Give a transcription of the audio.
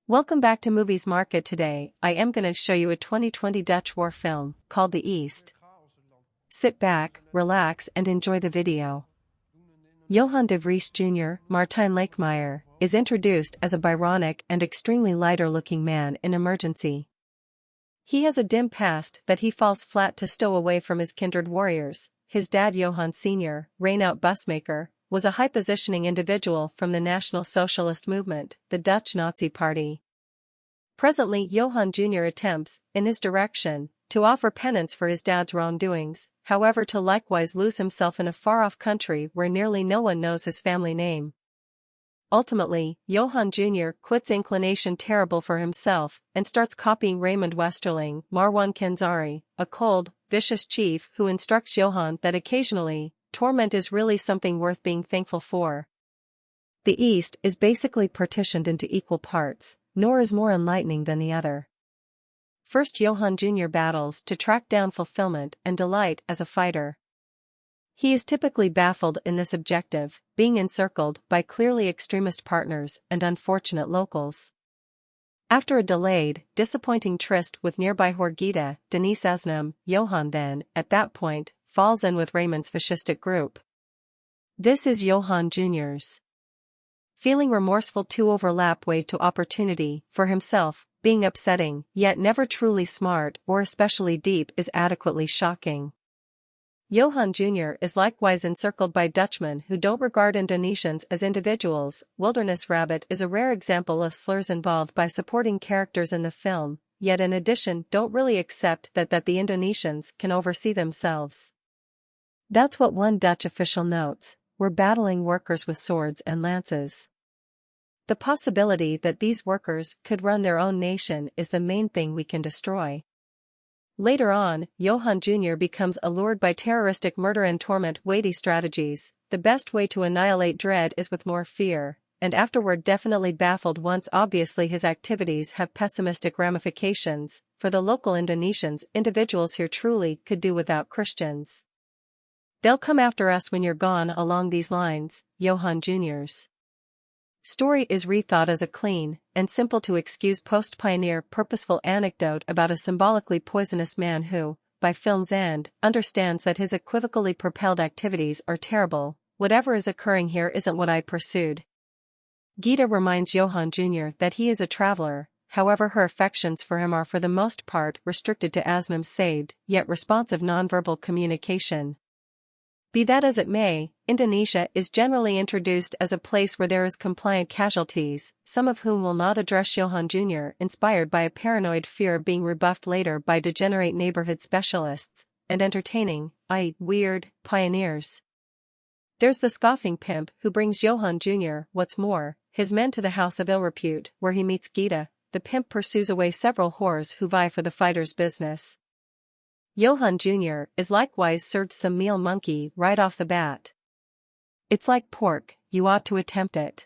Welcome back to Movies Market. Today, I am going to show you a 2020 Dutch war film called The East. Sit back, relax and enjoy the video. Johan de Vries Jr., Martijn Lakemeyer, is introduced as a Byronic and extremely lighter-looking man in emergency. He has a dim past that he falls flat to stow away from his kindred warriors. His dad Johan Sr., Reinout Busmaker, was a high-positioning individual from the National Socialist Movement, the Dutch Nazi Party. Presently, Johan Jr. attempts, in his direction, to offer penance for his dad's wrongdoings, however to likewise lose himself in a far-off country where nearly no one knows his family name. Ultimately, Johan Jr. quits inclination terrible for himself and starts copying Raymond Westerling, Marwan Kenzari, a cold, vicious chief who instructs Johan that occasionally, torment is really something worth being thankful for. The East is basically partitioned into equal parts, nor is more enlightening than the other. First, Johan Jr. battles to track down fulfillment and delight as a fighter. He is typically baffled in this objective, being encircled by clearly extremist partners and unfortunate locals. After a delayed, disappointing tryst with nearby Horgita, Denise Esnam, Johan then, at that point, falls in with Raymond's fascistic group. This is Johan Jr.'s feeling remorseful to overlap way to opportunity for himself, being upsetting, yet never truly smart or especially deep is adequately shocking. Johan Jr. is likewise encircled by Dutchmen who don't regard Indonesians as individuals. Wilderness Rabbit is a rare example of slurs involved by supporting characters in the film, yet in addition don't really accept that the Indonesians can oversee themselves. That's what one Dutch official notes, we're battling workers with swords and lances. The possibility that these workers could run their own nation is the main thing we can destroy. Later on, Johan Jr. becomes allured by terroristic murder and torment weighty strategies. The best way to annihilate dread is with more fear, and afterward definitely baffled once obviously his activities have pessimistic ramifications. For the local Indonesians, individuals here truly could do without Christians. They'll come after us when you're gone. Along these lines, Johan Jr.'s story is rethought as a clean and simple to excuse post-pioneer purposeful anecdote about a symbolically poisonous man who, by film's end, understands that his equivocally propelled activities are terrible. Whatever is occurring here isn't what I pursued. Gita reminds Johan Jr. that he is a traveler, however her affections for him are for the most part restricted to Asnam's saved, yet responsive nonverbal communication. Be that as it may, Indonesia is generally introduced as a place where there is compliant casualties, some of whom will not address Johan Jr., inspired by a paranoid fear of being rebuffed later by degenerate neighborhood specialists, and entertaining, weird, pioneers. There's the scoffing pimp who brings Johan Jr., what's more, his men to the house of ill repute, where he meets Gita. The pimp pursues away several whores who vie for the fighter's business. Johan Jr. is likewise served some meal monkey right off the bat. It's like pork, you ought to attempt it.